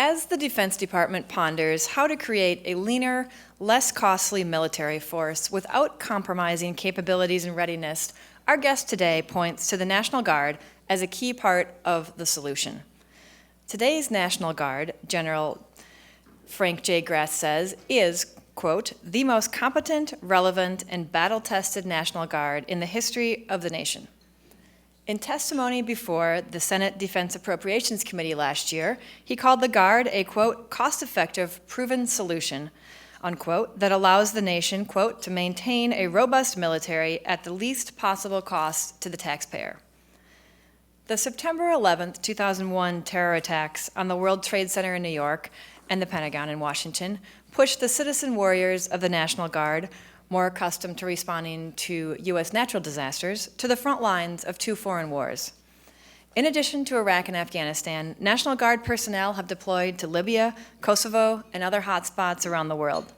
As the Defense Department ponders how to create a leaner, less costly military force without compromising capabilities and readiness, our guest today points to the National Guard as a key part of the solution. Today's National Guard, General Frank J. Grass says, is, quote, the most competent, relevant, and battle-tested National Guard in the history of the nation. In testimony before the Senate Defense Appropriations Committee last year, he called the Guard a, quote, cost-effective, proven solution, unquote, that allows the nation, quote, to maintain a robust military at the least possible cost to the taxpayer. The September 11th, 2001 terror attacks on the World Trade Center in New York and the Pentagon in Washington pushed the citizen warriors of the National Guard, more accustomed to responding to U.S. natural disasters, to the front lines of two foreign wars. In addition to Iraq and Afghanistan, National Guard personnel have deployed to Libya, Kosovo, and other hotspots around the world.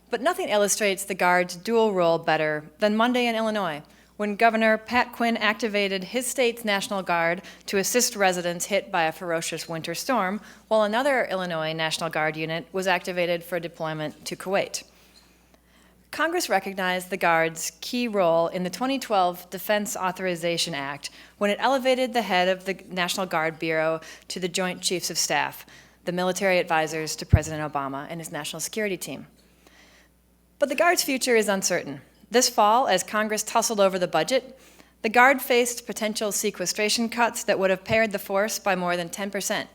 But nothing illustrates the Guard's dual role better than Monday in Illinois, when Governor Pat Quinn activated his state's National Guard to assist residents hit by a ferocious winter storm, while another Illinois National Guard unit was activated for deployment to Kuwait. Congress recognized the Guard's key role in the 2012 Defense Authorization Act when it elevated the head of the National Guard Bureau to the Joint Chiefs of Staff, the military advisors to President Obama and his national security team. But the Guard's future is uncertain. This fall, as Congress tussled over the budget, the Guard faced potential sequestration cuts that would have pared the force by more than 10%.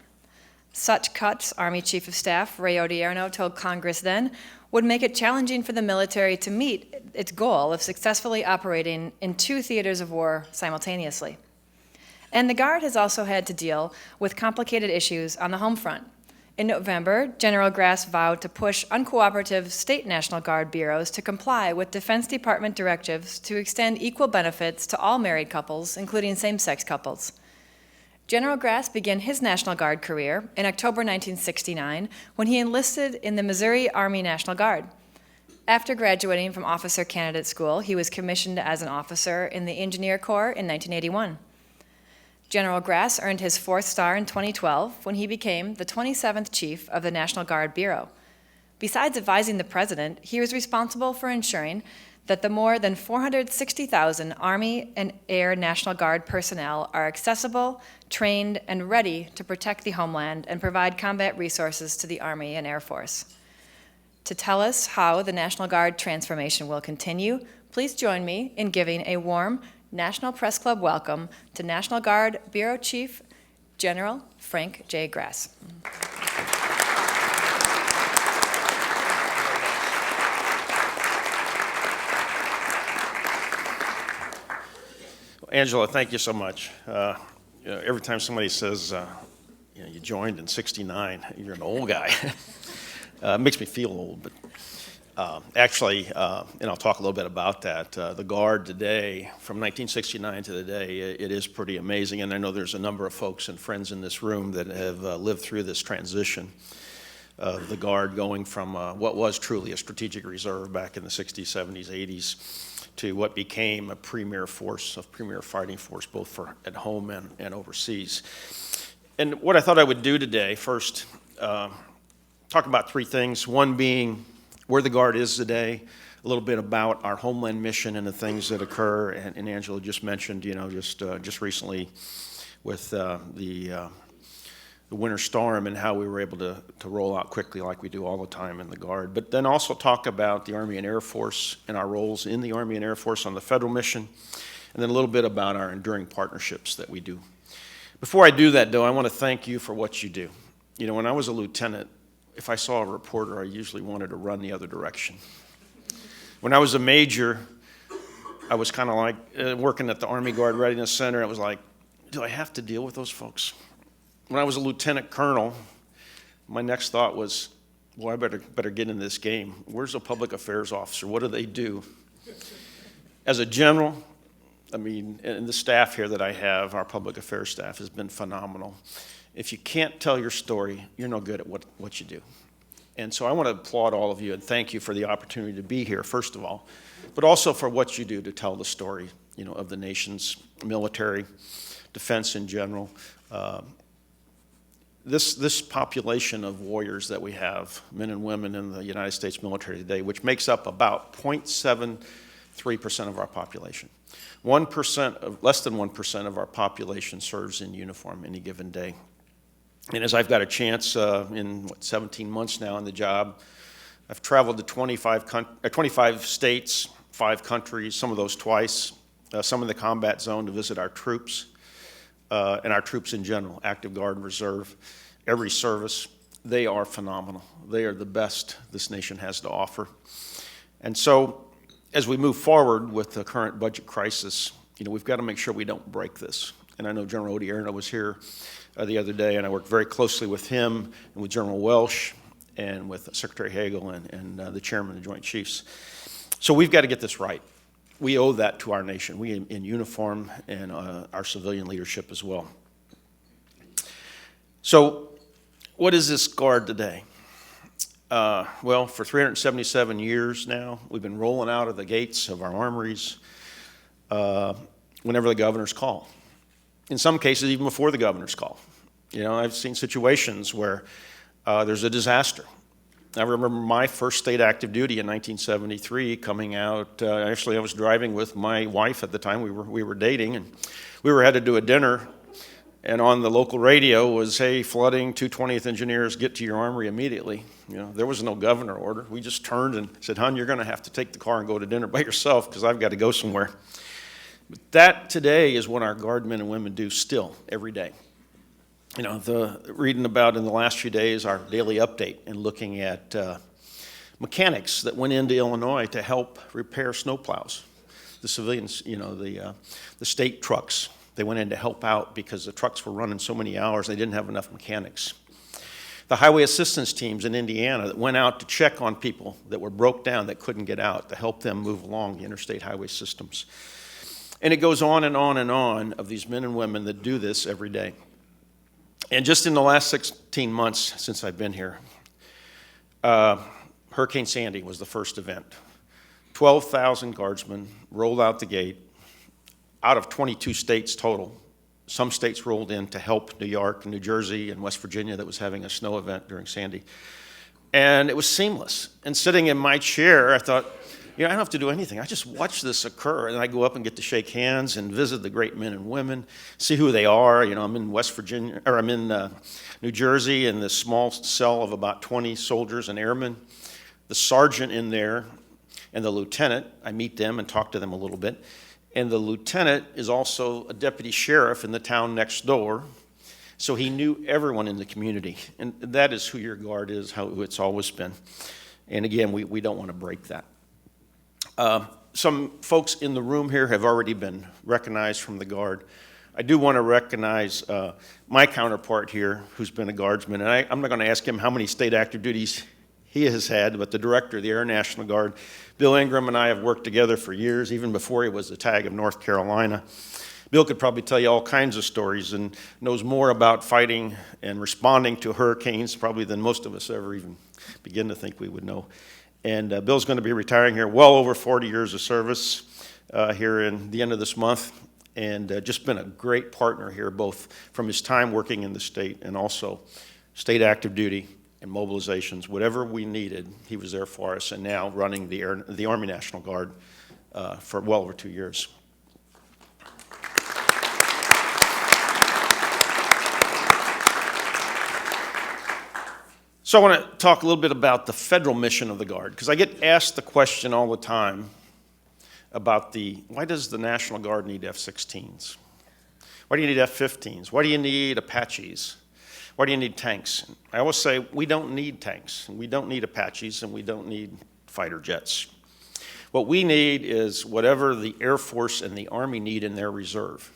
Such cuts, Army Chief of Staff Ray Odierno told Congress then, would make it challenging for the military to meet its goal of successfully operating in two theaters of war simultaneously. And the Guard has also had to deal with complicated issues on the home front. In November, General Grass vowed to push uncooperative state National Guard bureaus to comply with Defense Department directives to extend equal benefits to all married couples, including same-sex couples. General Grass began his National Guard career in October 1969 when he enlisted in the Missouri Army National Guard. After graduating from Officer Candidate School, he was commissioned as an officer in the Engineer Corps in 1981. General Grass earned his 4th star in 2012 when he became the 27th Chief of the National Guard Bureau. Besides advising the President, he was responsible for ensuring that the more than 460,000 Army and Air National Guard personnel are accessible, trained, and ready to protect the homeland and provide combat resources to the Army and Air Force. To tell us how the National Guard transformation will continue, please join me in giving a warm National Press Club welcome to National Guard Bureau Chief General Frank J. Grass. Angela, thank you so much. Every time somebody says, you joined in '69, you're an old guy. It makes me feel old, but actually, and I'll talk a little bit about that. The Guard today, from 1969 to today, it is pretty amazing, and I know there's a number of folks and friends in this room that have lived through this transition of the Guard going from what was truly a strategic reserve back in the 60s, 70s, 80s, to what became a premier force, a premier fighting force, both for at home and overseas. And what I thought I would do today, first, talk about three things. One being where the Guard is today, a little bit about our homeland mission and the things that occur, and Angela just mentioned, just recently with the winter storm and how we were able to roll out quickly like we do all the time in the Guard. But then also talk about the Army and Air Force and our roles in the Army and Air Force on the federal mission, and then a little bit about our enduring partnerships that we do. Before I do that, though, I want to thank you for what you do. When I was a lieutenant, if I saw a reporter, I usually wanted to run the other direction. When I was a major, I was kind of like working at the Army Guard Readiness Center. It was like, do I have to deal with those folks? When I was a lieutenant colonel, my next thought was, well, I better get in this game. Where's a public affairs officer? What do they do? As a general, and the staff here that I have, our public affairs staff, has been phenomenal. If you can't tell your story, you're no good at what you do. And so I want to applaud all of you and thank you for the opportunity to be here, first of all, but also for what you do to tell the story, of the nation's military, defense in general. this population of warriors that we have, men and women in the United States military today, which makes up about 0.73% of our population. 1%, less than 1% of our population serves in uniform any given day. And as I've got a chance in 17 months now on the job, I've traveled to 25 states, 5 countries, some of those twice, some in the combat zone to visit our troops. And our troops in general, active guard and reserve, every service, they are phenomenal. They are the best this nation has to offer. And so as we move forward with the current budget crisis, we've got to make sure we don't break this. And I know General Odierno was here the other day, and I worked very closely with him and with General Welsh and with Secretary Hagel and the chairman of the Joint Chiefs. So we've got to get this right. We owe that to our nation, we in uniform and our civilian leadership as well. So what is this Guard today? Well, for 377 years now, we've been rolling out of the gates of our armories whenever the governors call. In some cases, even before the governors call. I've seen situations where there's a disaster. I remember my first state active duty in 1973 coming out. Actually, I was driving with my wife at the time. We were dating, and we were headed to a dinner. And on the local radio was, "Hey, flooding, 220th Engineers, get to your armory immediately." There was no governor order. We just turned and said, "Hon, you're going to have to take the car and go to dinner by yourself because I've got to go somewhere." But that today is what our Guard men and women do still every day. Reading about in the last few days our daily update and looking at mechanics that went into Illinois to help repair snowplows. The civilians, the state trucks, they went in to help out because the trucks were running so many hours they didn't have enough mechanics. The highway assistance teams in Indiana that went out to check on people that were broke down that couldn't get out to help them move along the interstate highway systems. And it goes on and on and on of these men and women that do this every day. And just in the last 16 months since I've been here, Hurricane Sandy was the first event. 12,000 guardsmen rolled out the gate out of 22 states total. Some states rolled in to help New York, New Jersey, and West Virginia that was having a snow event during Sandy. And it was seamless. And sitting in my chair, I thought, I don't have to do anything. I just watch this occur, and I go up and get to shake hands and visit the great men and women, see who they are. I'm in West Virginia, or I'm in New Jersey in this small cell of about 20 soldiers and airmen. The sergeant in there and the lieutenant, I meet them and talk to them a little bit. And the lieutenant is also a deputy sheriff in the town next door, so he knew everyone in the community. And that is who your Guard is, how it's always been. And again, we don't want to break that. Some folks in the room here have already been recognized from the Guard. I do want to recognize my counterpart here, who's been a Guardsman, and I'm not going to ask him how many state active duties he has had, but the director of the Air National Guard, Bill Ingram, and I have worked together for years, even before he was the TAG of North Carolina. Bill could probably tell you all kinds of stories and knows more about fighting and responding to hurricanes probably than most of us ever even begin to think we would know. And Bill's going to be retiring here, well over 40 years of service here in the end of this month, and just been a great partner here, both from his time working in the state and also state active duty and mobilizations. Whatever we needed, he was there for us, and now running the Army National Guard for well over 2 years. So I want to talk a little bit about the federal mission of the Guard, because I get asked the question all the time about why does the National Guard need F-16s? Why do you need F-15s? Why do you need Apaches? Why do you need tanks? I always say we don't need tanks, and we don't need Apaches, and we don't need fighter jets. What we need is whatever the Air Force and the Army need in their reserve.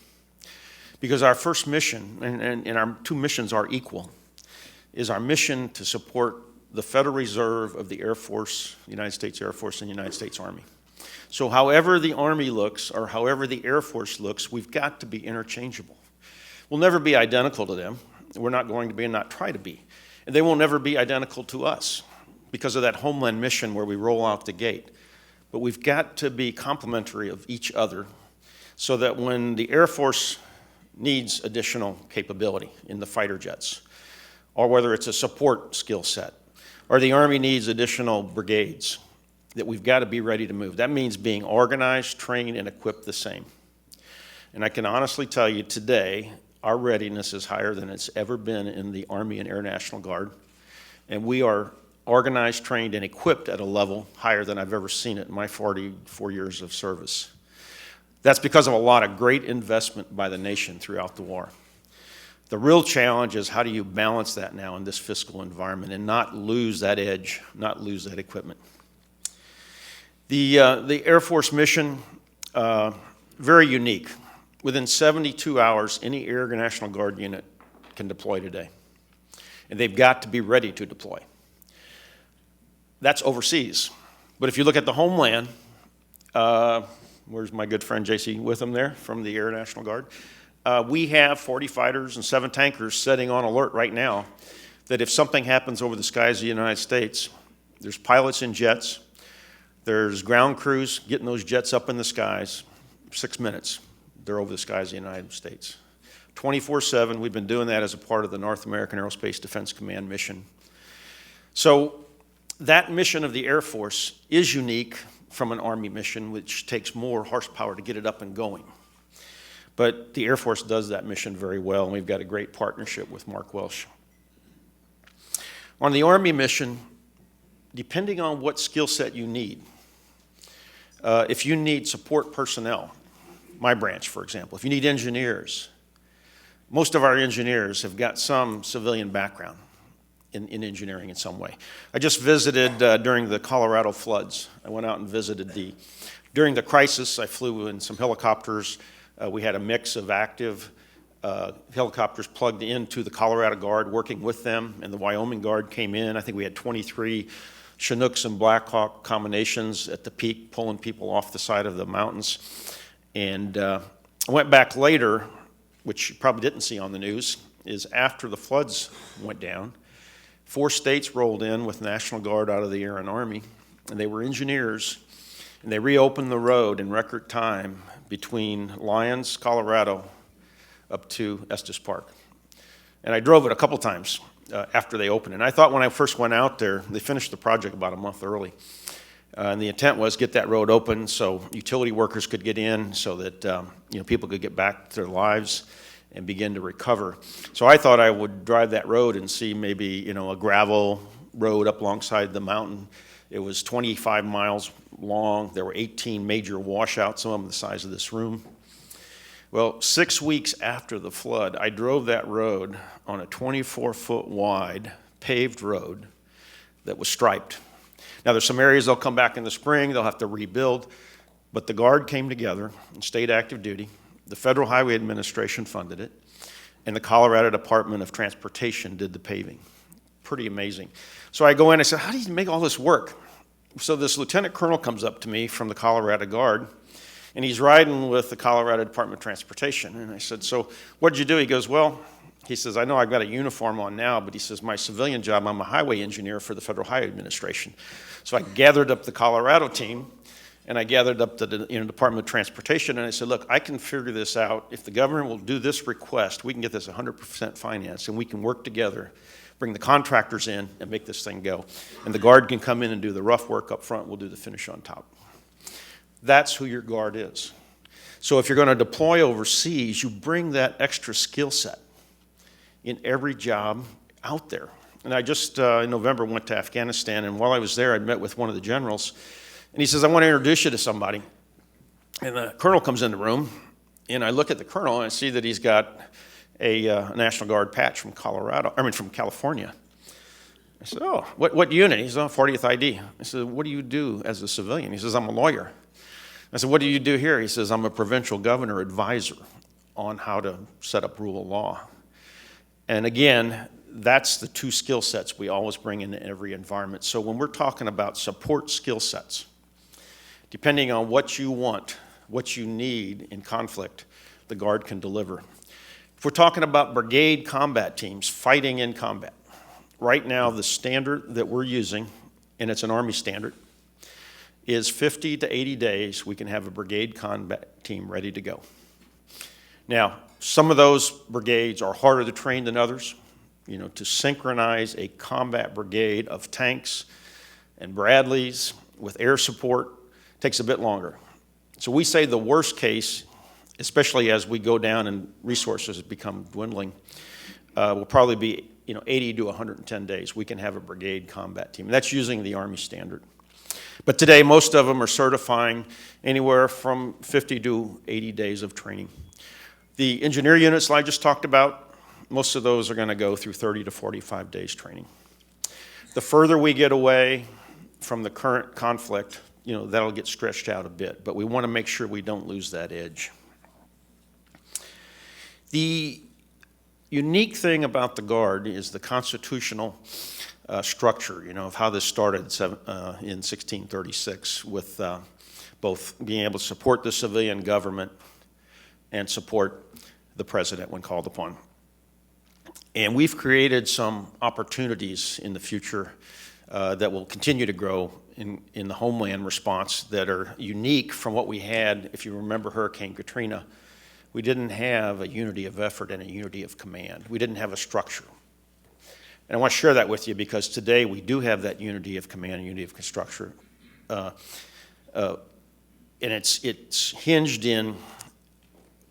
Because our first mission, and our two missions are equal, is our mission to support the Federal Reserve of the Air Force, the United States Air Force, and the United States Army. So however the Army looks or however the Air Force looks, we've got to be interchangeable. We'll never be identical to them. We're not going to be and not try to be. And they will never be identical to us because of that homeland mission where we roll out the gate. But we've got to be complementary of each other so that when the Air Force needs additional capability in the fighter jets, or whether it's a support skill set, or the Army needs additional brigades, that we've got to be ready to move. That means being organized, trained, and equipped the same. And I can honestly tell you today, our readiness is higher than it's ever been in the Army and Air National Guard. And we are organized, trained, and equipped at a level higher than I've ever seen it in my 44 years of service. That's because of a lot of great investment by the nation throughout the war. The real challenge is how do you balance that now in this fiscal environment and not lose that edge, not lose that equipment. The Air Force mission, very unique. Within 72 hours, any Air National Guard unit can deploy today. And they've got to be ready to deploy. That's overseas. But if you look at the homeland, where's my good friend J.C. Witham there from the Air National Guard? We have 40 fighters and 7 tankers setting on alert right now that if something happens over the skies of the United States, there's pilots in jets, there's ground crews getting those jets up in the skies, 6 minutes, they're over the skies of the United States. 24/7, we've been doing that as a part of the North American Aerospace Defense Command mission. So that mission of the Air Force is unique from an Army mission, which takes more horsepower to get it up and going. But the Air Force does that mission very well, and we've got a great partnership with Mark Welsh. On the Army mission, depending on what skill set you need, if you need support personnel, my branch, for example, if you need engineers, most of our engineers have got some civilian background in engineering in some way. I just visited during the Colorado floods. I went out and visited during the crisis, I flew in some helicopters. We had a mix of active helicopters plugged into the Colorado Guard, working with them, and the Wyoming Guard came in. I think we had 23 Chinooks and Black Hawk combinations at the peak, pulling people off the side of the mountains. And I went back later, which you probably didn't see on the news, is after the floods went down, 4 states rolled in with National Guard out of the Air and Army, and they were engineers, and they reopened the road in record time between Lyons, Colorado, up to Estes Park. And I drove it a couple times after they opened. And I thought when I first went out there, they finished the project about a month early. And the intent was get that road open so utility workers could get in, so that people could get back to their lives and begin to recover. So I thought I would drive that road and see maybe a gravel road up alongside the mountain. It was 25 miles long. There were 18 major washouts, some of them the size of this room. Well, 6 weeks after the flood, I drove that road on a 24-foot wide paved road that was striped. Now, there's some areas they'll come back in the spring, they'll have to rebuild, but the Guard came together and stayed active duty. The Federal Highway Administration funded it, and the Colorado Department of Transportation did the paving. Pretty amazing. So I go in, I said, how do you make all this work? So this lieutenant colonel comes up to me from the Colorado Guard, and he's riding with the Colorado Department of Transportation. And I said, so what did you do? He goes, well, he says, I know I've got a uniform on now, but he says, my civilian job, I'm a highway engineer for the Federal Highway Administration. So I gathered up the Colorado team, and I gathered up the Department of Transportation, and I said, look, I can figure this out. If the government will do this request, we can get this 100% financed, and we can work together, bring the contractors in, and make this thing go. And the Guard can come in and do the rough work up front. We'll do the finish on top. That's who your Guard is. So if you're going to deploy overseas, you bring that extra skill set in every job out there. And I just, in November, went to Afghanistan, and while I was there, I met with one of the generals, and he says, I want to introduce you to somebody. And the colonel comes in the room, and I look at the colonel, and I see that he's got a National Guard patch from California. I said, oh, what unit? He says, oh, 40th ID. I said, what do you do as a civilian? He says, I'm a lawyer. I said, what do you do here? He says, I'm a provincial governor advisor on how to set up rule of law. And again, that's the 2 skill sets we always bring into every environment. So when we're talking about support skill sets, depending on what you want, what you need in conflict, the Guard can deliver. If we're talking about brigade combat teams fighting in combat, right now the standard that we're using, and it's an Army standard, is 50 to 80 days we can have a brigade combat team ready to go. Now, some of those brigades are harder to train than others. to synchronize a combat brigade of tanks and Bradleys with air support takes a bit longer. So we say the worst case, especially as we go down and resources become dwindling, will probably be 80 to 110 days. We can have a brigade combat team. That's using the Army standard. But today, most of them are certifying anywhere from 50 to 80 days of training. The engineer units I just talked about, most of those are going to go through 30 to 45 days training. The further we get away from the current conflict, that'll get stretched out a bit, but we want to make sure we don't lose that edge. The unique thing about the Guard is the constitutional structure, of how this started in 1636 with both being able to support the civilian government and support the president when called upon. And we've created some opportunities in the future that will continue to grow in the homeland response that are unique from what we had. If you remember Hurricane Katrina, we didn't have a unity of effort and a unity of command. We didn't have a structure. And I want to share that with you because today we do have that unity of command and unity of structure. And it's hinged in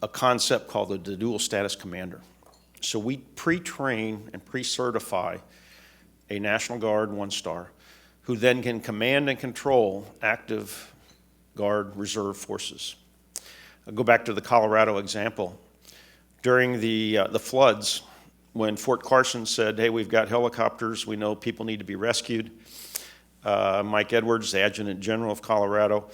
a concept called the dual status commander. So we pre-train and pre-certify a National Guard 1-star who then can command and control active Guard reserve forces. I'll go back to the Colorado example. During the floods, when Fort Carson said, hey, we've got helicopters, we know people need to be rescued, Mike Edwards, the Adjutant General of Colorado,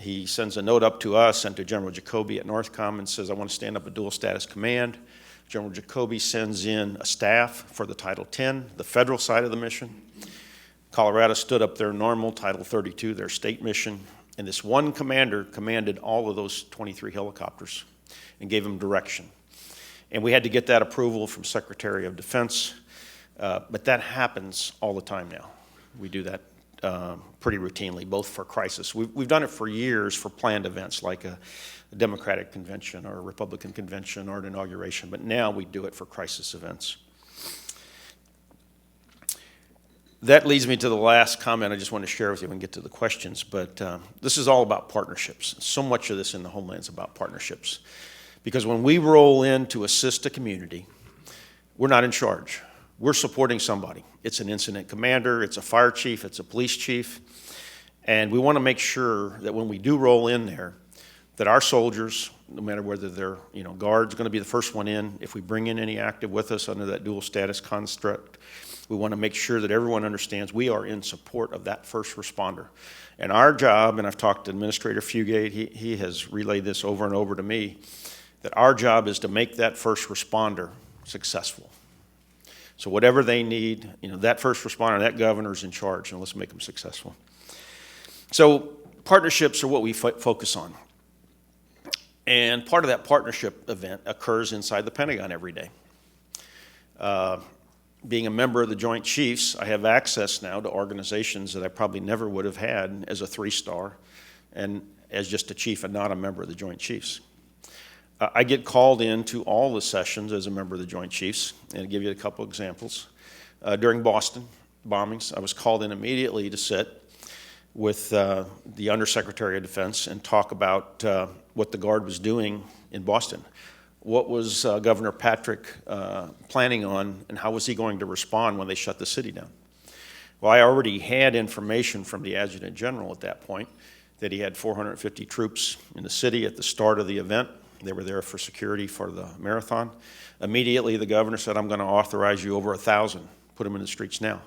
he sends a note up to us and to General Jacoby at Northcom and says, I want to stand up a dual status command. General Jacoby sends in a staff for the Title 10, the federal side of the mission. Colorado stood up their normal Title 32, their state mission, and this one commander commanded all of those 23 helicopters and gave them direction. And we had to get that approval from Secretary of Defense, but that happens all the time now. We do that pretty routinely, both for crisis. We've done it for years for planned events like a Democratic convention or a Republican convention or an inauguration, but now we do it for crisis events. That leads me to the last comment I just want to share with you and get to the questions, but this is all about partnerships. So much of this in the homeland is about partnerships. Because when we roll in to assist a community, we're not in charge. We're supporting somebody. It's an incident commander, it's a fire chief, it's a police chief, and we want to make sure that when we do roll in there, that our soldiers, no matter whether they're, Guard's going to be the first one in, if we bring in any active with us under that dual status construct, we want to make sure that everyone understands we are in support of that first responder. And our job, and I've talked to Administrator Fugate, he has relayed this over and over to me, that our job is to make that first responder successful. So whatever they need, that first responder, that governor's in charge, and let's make them successful. So partnerships are what we focus on. And part of that partnership event occurs inside the Pentagon every day. Being a member of the Joint Chiefs, I have access now to organizations that I probably never would have had as a 3-star and as just a chief and not a member of the Joint Chiefs. I get called in to all the sessions as a member of the Joint Chiefs, and I'll give you a couple examples. During Boston bombings, I was called in immediately to sit with the Undersecretary of Defense and talk about what the Guard was doing in Boston. What was Governor Patrick planning on, and how was he going to respond when they shut the city down? Well, I already had information from the Adjutant General at that point that he had 450 troops in the city at the start of the event. They were there for security for the marathon. Immediately, the governor said, I'm going to authorize you over 1,000. Put them in the streets now.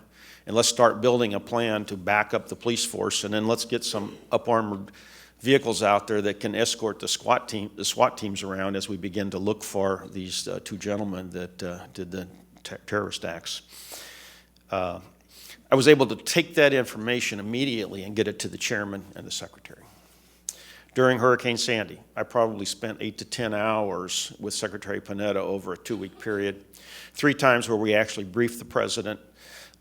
And let's start building a plan to back up the police force, and then let's get some up-armored vehicles out there that can escort the SWAT teams around as we begin to look for these 2 gentlemen that did the terrorist acts. I was able to take that information immediately and get it to the chairman and the secretary. During Hurricane Sandy, I probably spent 8 to 10 hours with Secretary Panetta over a 2-week period, 3 times where we actually briefed the president.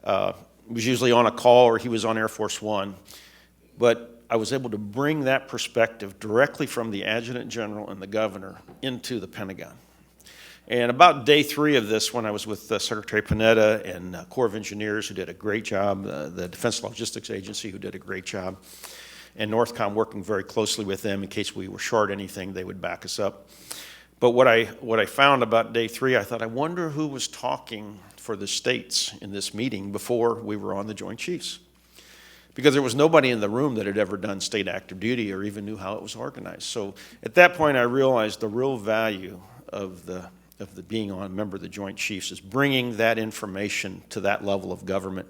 He was usually on a call or he was on Air Force One, but I was able to bring that perspective directly from the Adjutant General and the governor into the Pentagon. And about day 3 of this, when I was with Secretary Panetta and Corps of Engineers, who did a great job, the Defense Logistics Agency, who did a great job, and Northcom working very closely with them in case we were short anything, they would back us up. But what I found about day 3, I thought, I wonder who was talking for the states in this meeting before we were on the Joint Chiefs. Because there was nobody in the room that had ever done state active duty or even knew how it was organized. So at that point, I realized the real value of the being on a member of the Joint Chiefs is bringing that information to that level of government.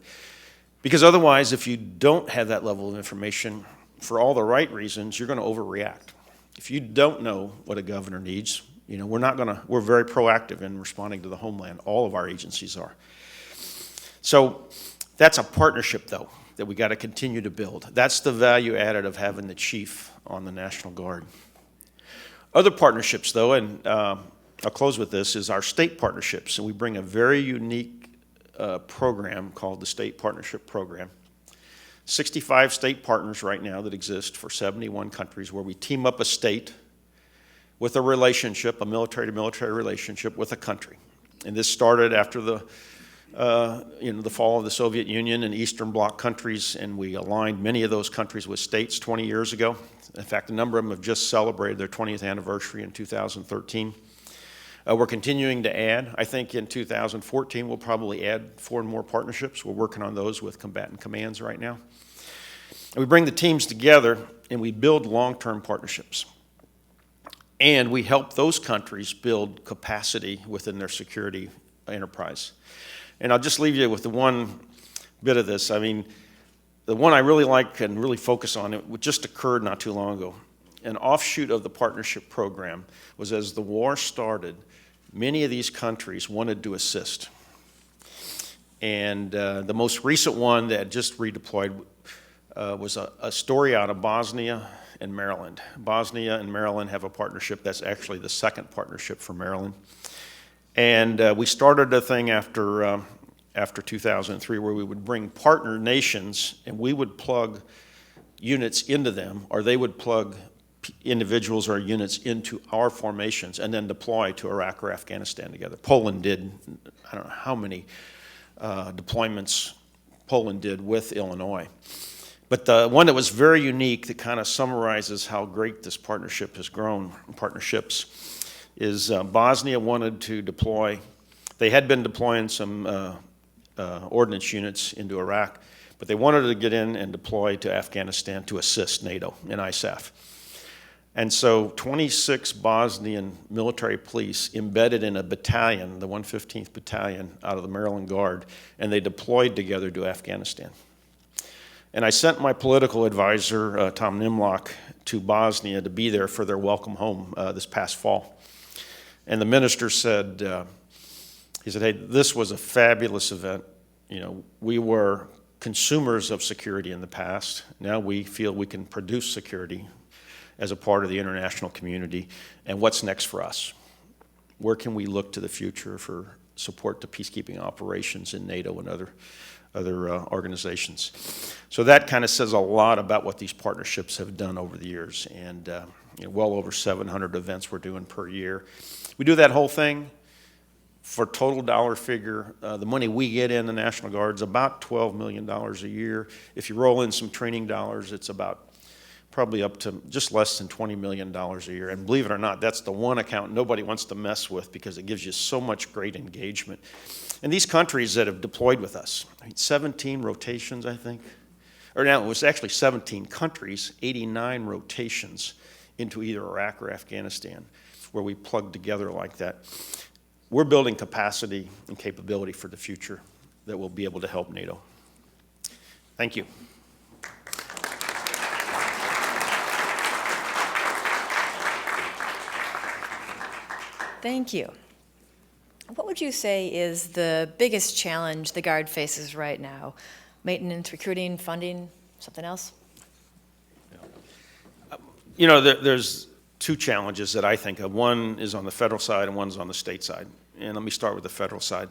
Because otherwise, if you don't have that level of information, for all the right reasons, you're going to overreact. If you don't know what a governor needs, we're very proactive in responding to the homeland. All of our agencies are. So that's a partnership, though, that we got to continue to build. That's the value added of having the chief on the National Guard. Other partnerships, though, and I'll close with this, is our state partnerships. And we bring a very unique program called the State Partnership Program. 65 state partners right now that exist for 71 countries, where we team up a state with a relationship, a military-to-military relationship with a country. And this started after the fall of the Soviet Union and Eastern Bloc countries, and we aligned many of those countries with states 20 years ago. In fact, a number of them have just celebrated their 20th anniversary in 2013. We're continuing to add. I think in 2014 we'll probably add 4 more partnerships. We're working on those with combatant commands right now. And we bring the teams together and we build long-term partnerships. And we help those countries build capacity within their security enterprise. And I'll just leave you with the one bit of this. I mean, the one I really like and really focus on, it just occurred not too long ago. An offshoot of the partnership program was, as the war started, many of these countries wanted to assist. And the most recent one that just redeployed was a story out of Bosnia and Maryland. Bosnia and Maryland have a partnership. That's actually the second partnership for Maryland. And we started a thing after 2003 where we would bring partner nations and we would plug units into them, or they would plug individuals or units into our formations and then deploy to Iraq or Afghanistan together. Poland did, I don't know how many deployments Poland did with Illinois. But the one that was very unique that kind of summarizes how great this partnership has grown, partnerships, is Bosnia wanted to deploy. They had been deploying some ordnance units into Iraq, but they wanted to get in and deploy to Afghanistan to assist NATO in ISAF. And so 26 Bosnian military police embedded in a battalion, the 115th Battalion out of the Maryland Guard, and they deployed together to Afghanistan. And I sent my political advisor, Tom Nimlock, to Bosnia to be there for their welcome home this past fall. And the minister said, he said, hey, this was a fabulous event. You know, we were consumers of security in the past. Now we feel we can produce security as a part of the international community. And what's next for us? Where can we look to the future for support to peacekeeping operations in NATO and other organizations? So that kind of says a lot about what these partnerships have done over the years. And well over 700 events we're doing per year. We do that whole thing for total dollar figure. The money we get in the National Guard is about $12 million a year. If you roll in some training dollars, it's about probably up to just less than $20 million a year. And believe it or not, that's the one account nobody wants to mess with because it gives you so much great engagement. And these countries that have deployed with us, 17 rotations, I think, or now it was actually 17 countries, 89 rotations into either Iraq or Afghanistan, where we plug together like that. We're building capacity and capability for the future that will be able to help NATO. Thank you. Thank you. What would you say is the biggest challenge the Guard faces right now? Maintenance, recruiting, funding, something else? You know, there's two challenges that I think of. One is on the federal side and one's on the state side. And let me start with the federal side.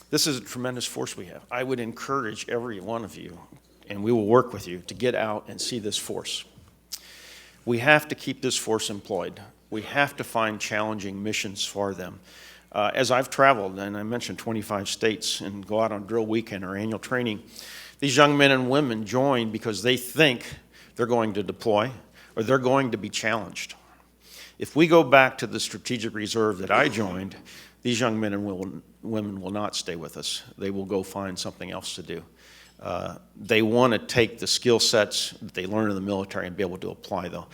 This is a tremendous force we have. I would encourage every one of you, and we will work with you, to get out and see this force. We have to keep this force employed. We have to find challenging missions for them. As I've traveled, and I mentioned 25 states, and go out on drill weekend or annual training, these young men and women join because they think they're going to deploy or they're going to be challenged. If we go back to the strategic reserve that I joined, these young men and women will not stay with us. They will go find something else to do. They want to take the skill sets that they learn in the military and be able to apply them.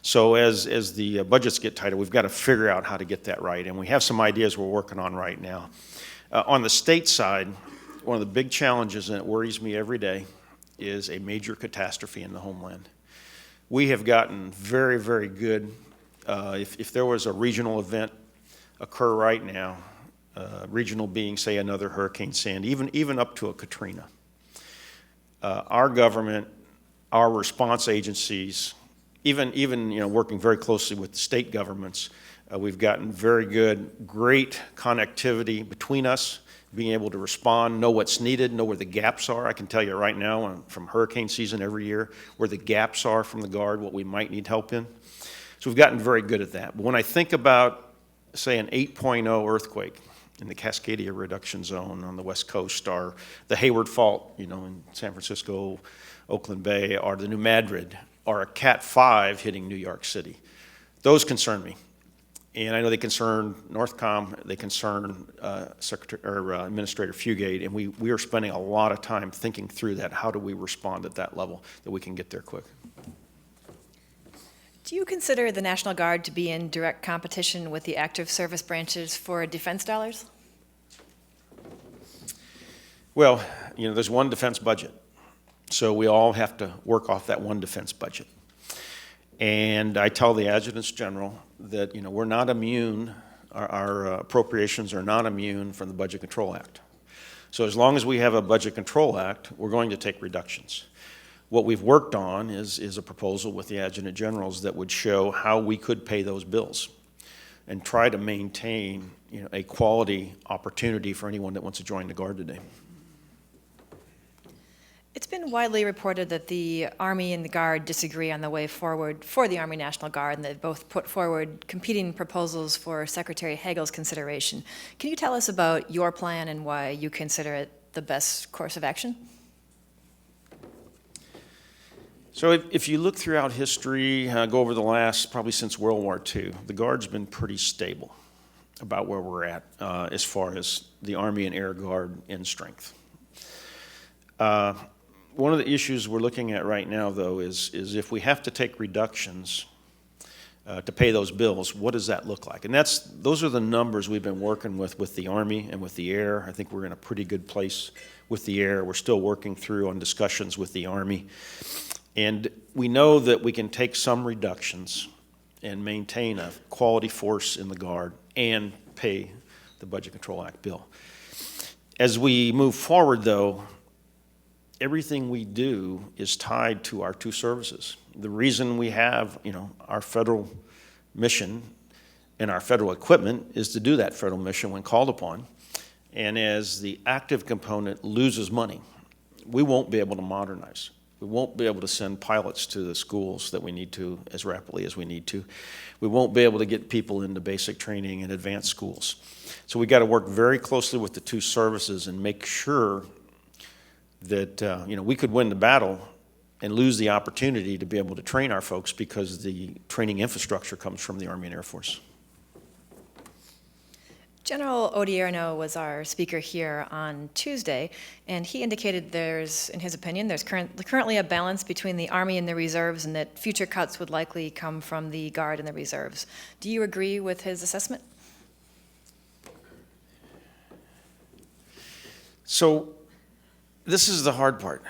So as the budgets get tighter, we've got to figure out how to get that right, and we have some ideas we're working on right now. On the state side, one of the big challenges, and it worries me every day, is a major catastrophe in the homeland. We have gotten very, very good. If there was a regional event occur right now, regional being, say, another Hurricane Sandy, even up to a Katrina, our government, our response agencies, even working very closely with the state governments, we've gotten very good, great connectivity between us, being able to respond, know what's needed, know where the gaps are. I can tell you right now from hurricane season every year where the gaps are from the Guard, what we might need help in. So we've gotten very good at that. But when I think about, say, an 8.0 earthquake in the Cascadia reduction zone on the West Coast, or the Hayward Fault, in San Francisco, Oakland Bay, or the New Madrid, or a Cat 5 hitting New York City, those concern me. And I know they concern Northcom, they concern Administrator Fugate, and we are spending a lot of time thinking through that. How do we respond at that level that we can get there quick? Do you consider the National Guard to be in direct competition with the active service branches for defense dollars? Well, there's one defense budget, so we all have to work off that one defense budget. And I tell the adjutants general that we're not immune, our appropriations are not immune from the Budget Control Act. So as long as we have a Budget Control Act, we're going to take reductions. What we've worked on is a proposal with the adjutant generals that would show how we could pay those bills and try to maintain a quality opportunity for anyone that wants to join the Guard today. It's been widely reported that the Army and the Guard disagree on the way forward for the Army National Guard, and they've both put forward competing proposals for Secretary Hagel's consideration. Can you tell us about your plan and why you consider it the best course of action? So if you look throughout history, go over the last, probably since World War II, the Guard's been pretty stable about where we're at as far as the Army and Air Guard in strength. One of the issues we're looking at right now, though, is if we have to take reductions to pay those bills, what does that look like? And those are the numbers we've been working with the Army and with the Air. I think we're in a pretty good place with the Air. We're still working through on discussions with the Army. And we know that we can take some reductions and maintain a quality force in the Guard and pay the Budget Control Act bill. As we move forward, though, everything we do is tied to our two services. The reason we have, our federal mission and our federal equipment is to do that federal mission when called upon. And as the active component loses money, we won't be able to modernize. We won't be able to send pilots to the schools that we need to as rapidly as we need to. We won't be able to get people into basic training and advanced schools. So we got to work very closely with the two services and make sure that we could win the battle and lose the opportunity to be able to train our folks because the training infrastructure comes from the Army and Air Force. General Odierno was our speaker here on Tuesday, and he indicated in his opinion, there's currently a balance between the Army and the reserves, and that future cuts would likely come from the Guard and the reserves. Do you agree with his assessment? So this is the hard part.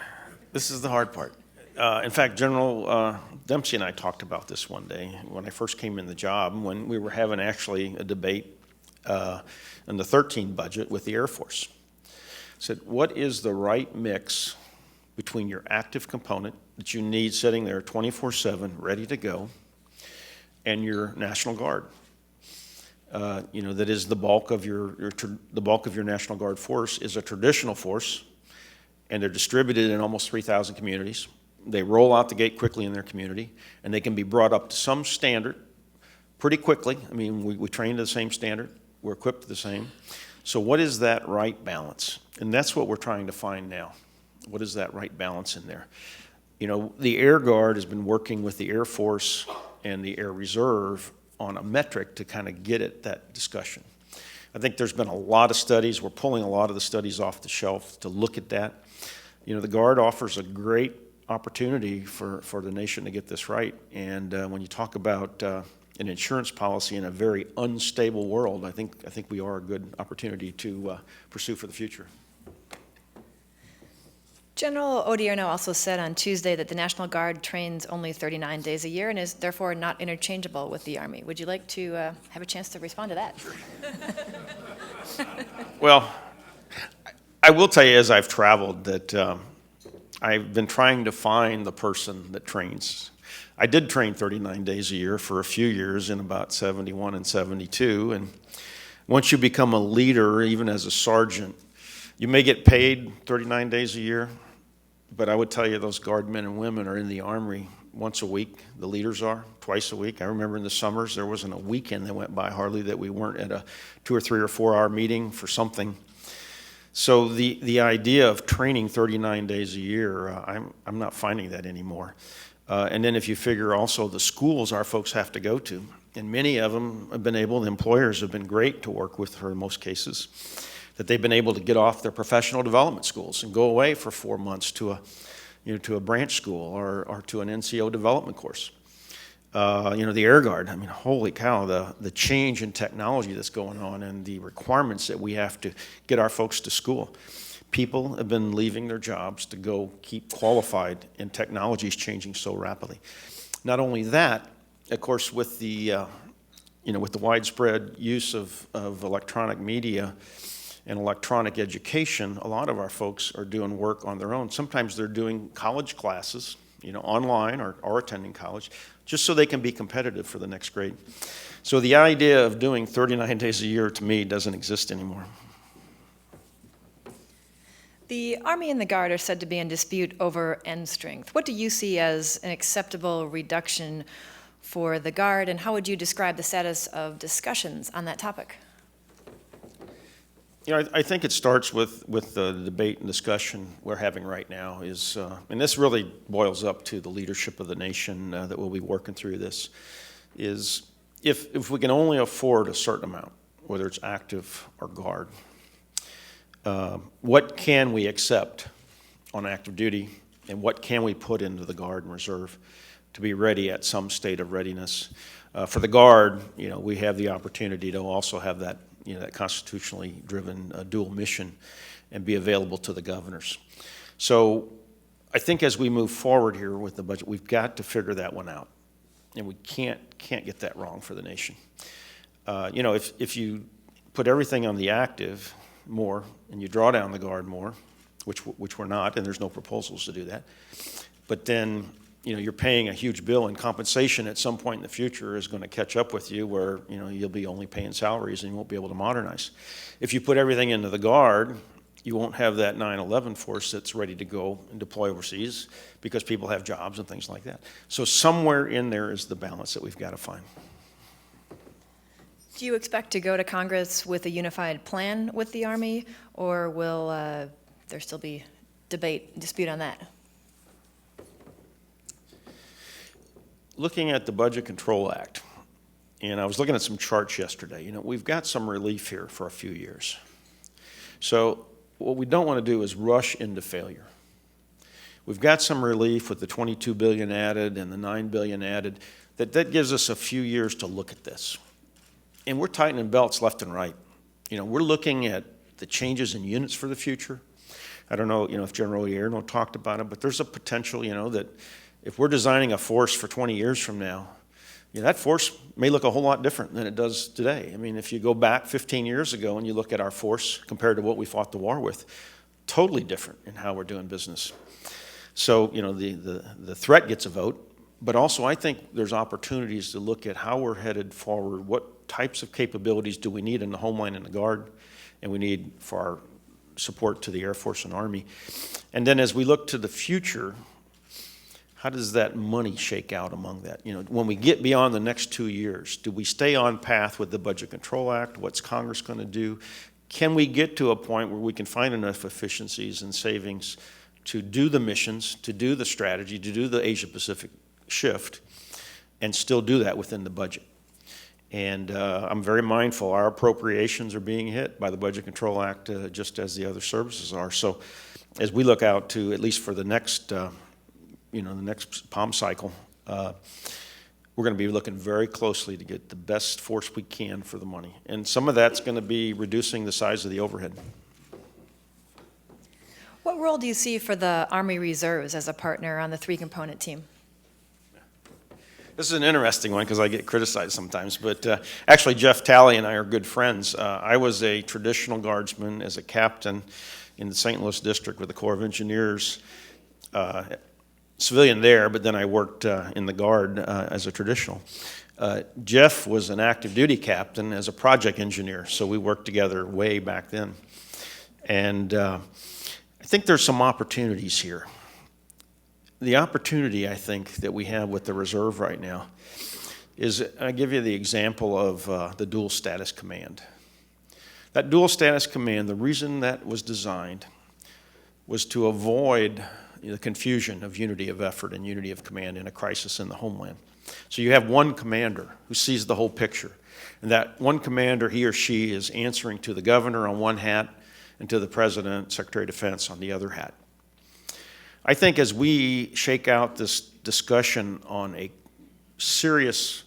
In fact, General Dempsey and I talked about this one day when I first came in the job, when we were having actually a debate in the 13 budget with the Air Force. I said, what is the right mix between your active component that you need sitting there 24/7, ready to go, and your National Guard? That is the bulk of your National Guard force is a traditional force, and they're distributed in almost 3,000 communities. They roll out the gate quickly in their community, and they can be brought up to some standard pretty quickly. I mean, we train to the same standard. We're equipped the same. So what is that right balance? And that's what we're trying to find now. What is that right balance in there? You know, the Air Guard has been working with the Air Force and the Air Reserve on a metric to kind of get at that discussion. I think there's been a lot of studies. We're pulling a lot of the studies off the shelf to look at that. You know, the Guard offers a great opportunity for the nation to get this right. And when you talk about an insurance policy in a very unstable world, I think we are a good opportunity to pursue for the future. General Odierno also said on Tuesday that the National Guard trains only 39 days a year and is therefore not interchangeable with the Army. Would you like to have a chance to respond to that? Well, I will tell you as I've traveled that I've been trying to find the person that trains. I did train 39 days a year for a few years in about 71 and 72, and once you become a leader, even as a sergeant, you may get paid 39 days a year, but I would tell you those Guard men and women are in the Army once a week. The leaders are twice a week. I remember in the summers there wasn't a weekend that went by hardly that we weren't at a 2 or 3 or 4 hour meeting for something. So the idea of training 39 days a year, I'm not finding that anymore. And then if you figure also the schools our folks have to go to, and many of them have been able, the employers have been great to work with for most cases, that they've been able to get off their professional development schools and go away for 4 months to a branch school or to an NCO development course. The Air Guard, I mean, holy cow, the change in technology that's going on and the requirements that we have to get our folks to school. People have been leaving their jobs to go keep qualified, and technology is changing so rapidly. Not only that, of course, with the widespread use of electronic media and electronic education, a lot of our folks are doing work on their own. Sometimes they're doing college classes, online or attending college, just so they can be competitive for the next grade. So the idea of doing 39 days a year, to me, doesn't exist anymore. The Army and the Guard are said to be in dispute over end strength. What do you see as an acceptable reduction for the Guard, and how would you describe the status of discussions on that topic? I think it starts with the debate and discussion we're having right now is, and this really boils up to the leadership of the nation that will be working through this, is if we can only afford a certain amount, whether it's active or Guard, what can we accept on active duty, and what can we put into the Guard and Reserve to be ready at some state of readiness? For the Guard, we have the opportunity to also have that that constitutionally driven dual mission and be available to the governors. So I think as we move forward here with the budget, we've got to figure that one out, and we can't get that wrong for the nation. If you put everything on the active more and you draw down the Guard more, which we're not, and there's no proposals to do that, but then you're paying a huge bill, and compensation at some point in the future is going to catch up with you where, you'll be only paying salaries and you won't be able to modernize. If you put everything into the Guard, you won't have that 9/11 force that's ready to go and deploy overseas because people have jobs and things like that. So somewhere in there is the balance that we've got to find. Do you expect to go to Congress with a unified plan with the Army, or will there still be dispute on that? Looking at the Budget Control Act, and I was looking at some charts yesterday, we've got some relief here for a few years. So what we don't want to do is rush into failure. We've got some relief with the $22 billion added and the $9 billion added. That gives us a few years to look at this. And we're tightening belts left and right. We're looking at the changes in units for the future. I don't know, if General Odierno talked about it, but there's a potential, that if we're designing a force for 20 years from now, that force may look a whole lot different than it does today. I mean, if you go back 15 years ago and you look at our force compared to what we fought the war with, totally different in how we're doing business. So, the threat gets a vote, but also I think there's opportunities to look at how we're headed forward, what types of capabilities do we need in the homeland and the Guard, and we need for our support to the Air Force and Army. And then as we look to the future, how does that money shake out among that? You know, when we get beyond the next 2 years, do we stay on path with the Budget Control Act? What's Congress going to do? Can we get to a point where we can find enough efficiencies and savings to do the missions, to do the strategy, to do the Asia-Pacific shift, and still do that within the budget? And I'm very mindful our appropriations are being hit by the Budget Control Act just as the other services are. So as we look out to, at least for the next the next POM cycle, we're going to be looking very closely to get the best force we can for the money. And some of that's going to be reducing the size of the overhead. What role do you see for the Army Reserves as a partner on the three-component team? This is an interesting one because I get criticized sometimes, but actually Jeff Talley and I are good friends. I was a traditional guardsman as a captain in the St. Louis district with the Corps of Engineers, civilian there, but then I worked in the Guard as a traditional. Jeff was an active duty captain as a project engineer, so we worked together way back then. And I think there's some opportunities here. The opportunity, I think, that we have with the reserve right now is, I give you the example of the dual status command. That dual status command, the reason that was designed was to avoid the confusion of unity of effort and unity of command in a crisis in the homeland. So you have one commander who sees the whole picture. And that one commander, he or she, is answering to the governor on one hat and to the president, Secretary of Defense on the other hat. I think as we shake out this discussion on a serious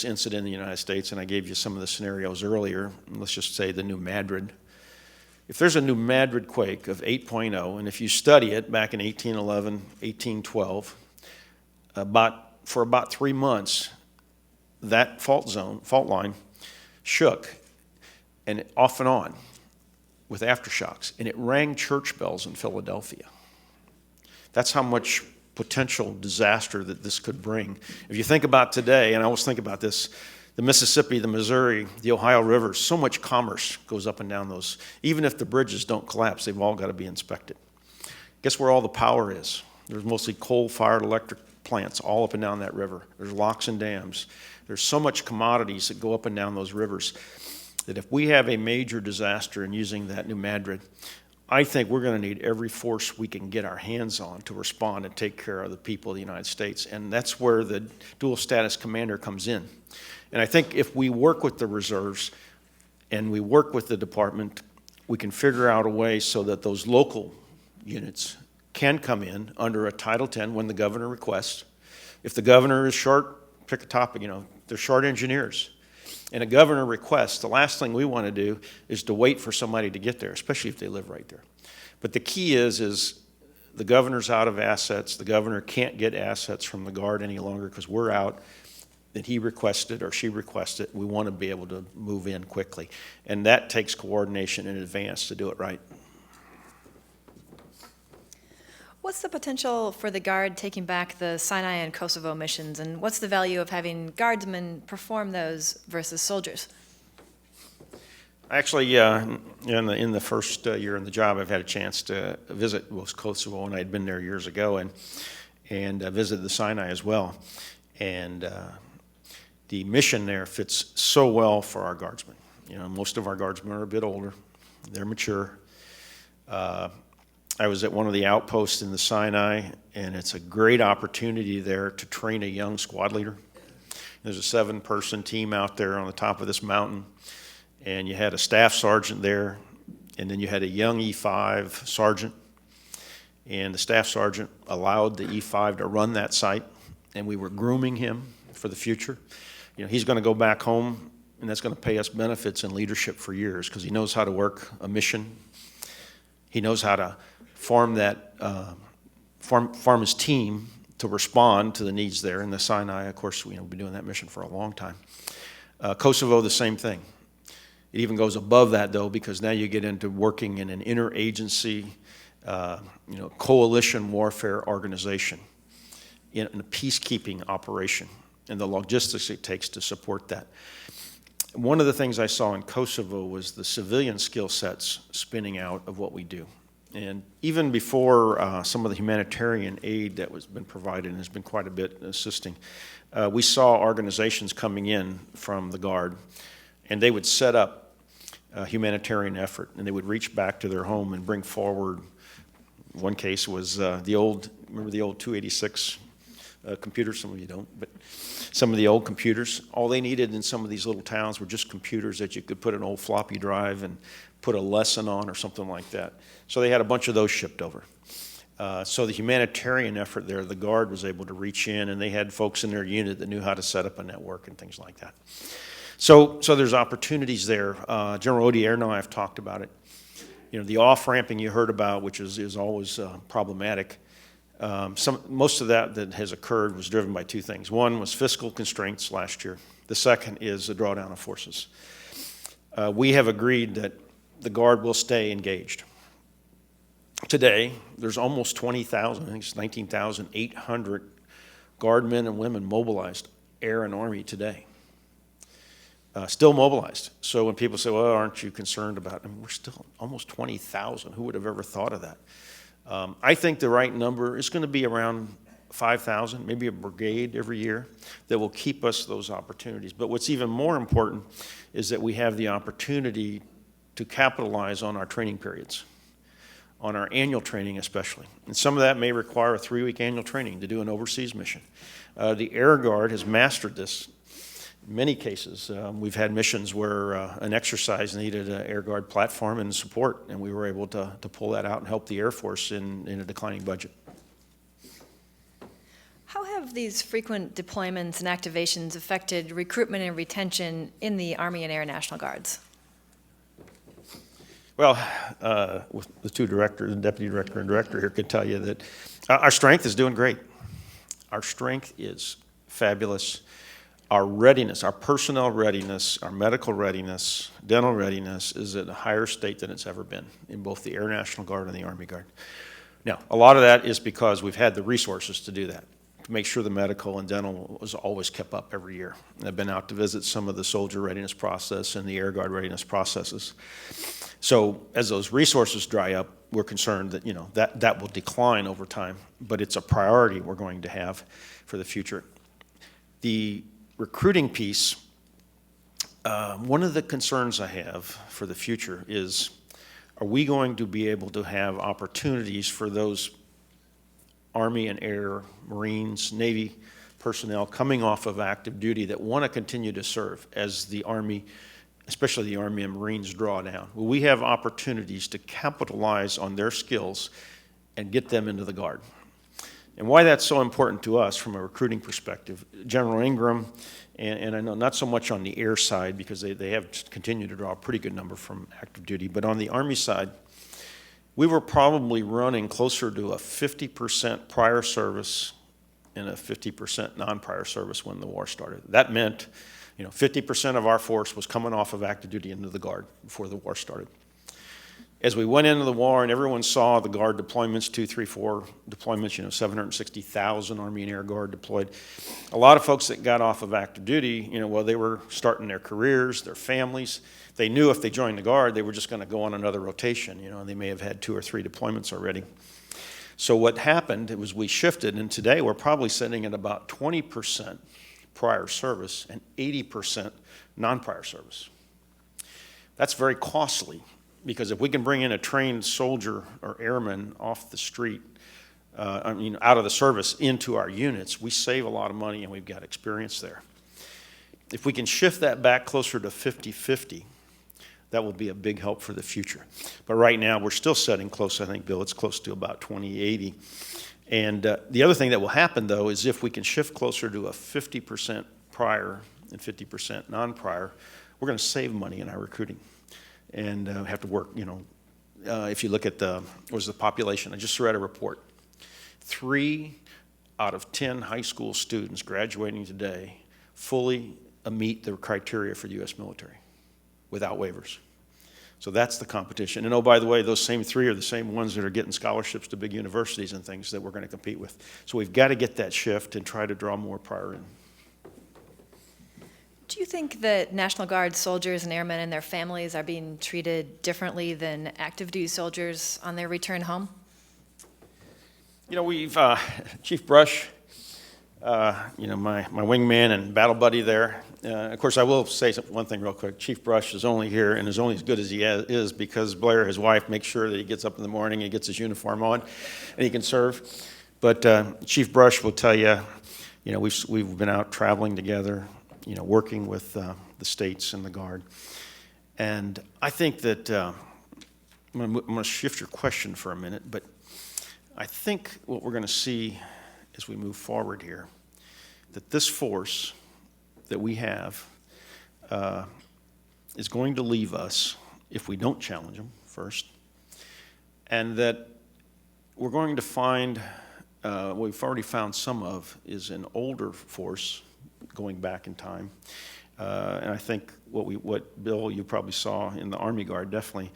incident in the United States, and I gave you some of the scenarios earlier, let's just say the New Madrid. If there's a New Madrid quake of 8.0, and if you study it back in 1811, 1812, for about 3 months, that fault line shook, and off and on with aftershocks, and it rang church bells in Philadelphia. That's how much potential disaster that this could bring. If you think about today, and I always think about this, the Mississippi, the Missouri, the Ohio rivers, so much commerce goes up and down those. Even if the bridges don't collapse, they've all got to be inspected. Guess where all the power is? There's mostly coal-fired electric plants all up and down that river. There's locks and dams. There's so much commodities that go up and down those rivers that if we have a major disaster in using that New Madrid, I think we're going to need every force we can get our hands on to respond and take care of the people of the United States. And that's where the dual status commander comes in. And I think if we work with the reserves and we work with the department, we can figure out a way so that those local units can come in under a Title X when the governor requests. If the governor is short, pick a topic, they're short engineers. And a governor requests, the last thing we want to do is to wait for somebody to get there, especially if they live right there. But the key is the governor's out of assets. The governor can't get assets from the Guard any longer because we're out. That he requested or she requested, we want to be able to move in quickly. And that takes coordination in advance to do it right. What's the potential for the Guard taking back the Sinai and Kosovo missions, and what's the value of having guardsmen perform those versus soldiers? Actually, in the first year in the job, I've had a chance to visit Kosovo, and I'd been there years ago, and visited the Sinai as well. And the mission there fits so well for our guardsmen. Most of our guardsmen are a bit older. They're mature. I was at one of the outposts in the Sinai, and it's a great opportunity there to train a young squad leader. There's a 7-person team out there on the top of this mountain, and you had a staff sergeant there, and then you had a young E5 sergeant, and the staff sergeant allowed the E5 to run that site, and we were grooming him for the future. He's going to go back home, and that's going to pay us benefits in leadership for years because he knows how to work a mission. He knows how to form his team to respond to the needs there. In the Sinai, of course, we've been doing that mission for a long time. Kosovo, the same thing. It even goes above that, though, because now you get into working in an interagency, coalition warfare organization in a peacekeeping operation and the logistics it takes to support that. One of the things I saw in Kosovo was the civilian skill sets spinning out of what we do. And even before some of the humanitarian aid that was been provided, and has been quite a bit assisting, we saw organizations coming in from the Guard, and they would set up a humanitarian effort, and they would reach back to their home and bring forward. One case was remember the old 286 computers? Some of you don't, but some of the old computers. All they needed in some of these little towns were just computers that you could put an old floppy drive and put a lesson on or something like that. So they had a bunch of those shipped over. So the humanitarian effort there, the Guard was able to reach in, and they had folks in their unit that knew how to set up a network and things like that. So there's opportunities there. General Odie Erno, I've talked about it. You know, the off-ramping you heard about, which is always problematic. Most of that has occurred was driven by two things. One was fiscal constraints last year. The second is the drawdown of forces. We have agreed that the Guard will stay engaged. Today, there's almost 20,000, I think it's 19,800 Guard men and women mobilized, Air and Army today. Still mobilized. So when people say, well, aren't you concerned about it? I mean, we're still almost 20,000. Who would have ever thought of that? I think the right number is going to be around 5,000, maybe a brigade every year that will keep us those opportunities. But what's even more important is that we have the opportunity to capitalize on our training periods, on our annual training especially. And some of that may require a 3-week annual training to do an overseas mission. The Air Guard has mastered this. In many cases, we've had missions where an exercise needed an Air Guard platform and support, and we were able to pull that out and help the Air Force in a declining budget. How have these frequent deployments and activations affected recruitment and retention in the Army and Air National Guards? Well, with the two directors, the deputy director and director here could tell you that our strength is doing great. Our strength is fabulous. Our readiness, our personnel readiness, our medical readiness, dental readiness is at a higher state than it's ever been in both the Air National Guard and the Army Guard. Now, a lot of that is because we've had the resources to do that, to make sure the medical and dental was always kept up every year. And I've been out to visit some of the soldier readiness process and the Air Guard readiness processes. So as those resources dry up, we're concerned that, that will decline over time, but it's a priority we're going to have for the future. The recruiting piece, one of the concerns I have for the future is, are we going to be able to have opportunities for those Army and Air, Marines, Navy personnel coming off of active duty that want to continue to serve as the Army, especially the Army and Marines, draw down? Will we have opportunities to capitalize on their skills and get them into the Guard? And why that's so important to us from a recruiting perspective, General Ingram, and I know not so much on the Air side because they have continued to draw a pretty good number from active duty, but on the Army side, we were probably running closer to a 50% prior service and a 50% non-prior service when the war started. That meant, 50% of our force was coming off of active duty into the Guard before the war started. As we went into the war and everyone saw the Guard deployments, 2, 3, 4 deployments, 760,000 Army and Air Guard deployed, a lot of folks that got off of active duty, they were starting their careers, their families. They knew if they joined the Guard, they were just going to go on another rotation. They may have had 2 or 3 deployments already. So what happened was we shifted, and today we're probably sitting at about 20% prior service and 80% non-prior service. That's very costly. Because if we can bring in a trained soldier or airman off the street, out of the service into our units, we save a lot of money and we've got experience there. If we can shift that back closer to 50-50, that will be a big help for the future. But right now, we're still setting close, I think, Bill, it's close to about 20-80. And the other thing that will happen, though, is if we can shift closer to a 50% prior and 50% non-prior, we're going to save money in our recruiting. And have to work, if you look at the population, I just read a report. 3 out of 10 high school students graduating today fully meet the criteria for the U.S. military without waivers. So that's the competition. And oh, by the way, those same 3 are the same ones that are getting scholarships to big universities and things that we're going to compete with. So we've got to get that shift and try to draw more prior in. Do you think that National Guard soldiers and airmen and their families are being treated differently than active duty soldiers on their return home? You know, we've, Chief Brush, you know, my wingman and battle buddy there. Of course, I will say one thing real quick. Chief Brush is only here and is only as good as he is because Blair, his wife, makes sure that he gets up in the morning, he gets his uniform on, and he can serve. But Chief Brush will tell you, you know, we've been out traveling together, you know, working with the states and the Guard. And I think that, I'm going to shift your question for a minute, but I think what we're going to see as we move forward here, that this force that we have is going to leave us if we don't challenge them first, and that we're going to find, what we've already found some of, is an older force going back in time. And I think what Bill, you probably saw in the Army Guard definitely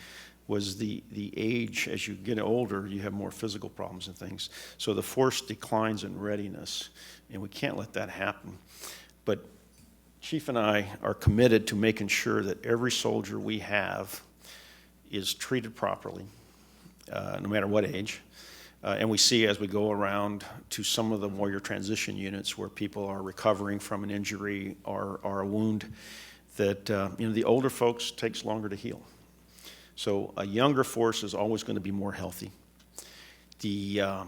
was the age. As you get older, you have more physical problems and things. So the force declines in readiness, and we can't let that happen. But Chief and I are committed to making sure that every soldier we have is treated properly, no matter what age. And we see as we go around to some of the warrior transition units where people are recovering from an injury or a wound, that you know, the older folks takes longer to heal. So a younger force is always going to be more healthy. When